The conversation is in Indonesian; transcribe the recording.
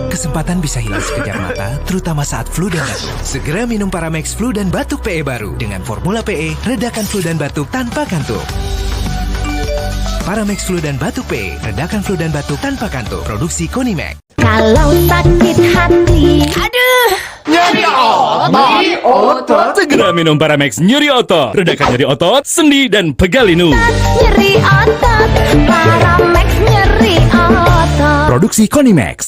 Kesempatan bisa hilang sekejap mata, terutama saat flu dan batuk. Segera minum Paramex Flu dan Batuk PE baru. Dengan formula PE, redakan flu dan batuk tanpa kantuk. Paramex Flu dan Batuk PE, redakan flu dan batuk tanpa kantuk. Produksi Konimax. Kalau sakit hati, Nyeri otot. Segera minum Paramex nyeri otot. Redakan nyeri otot, sendi, dan pegal linu. nyeri otot, Paramex nyeri otot. Produksi Konimax.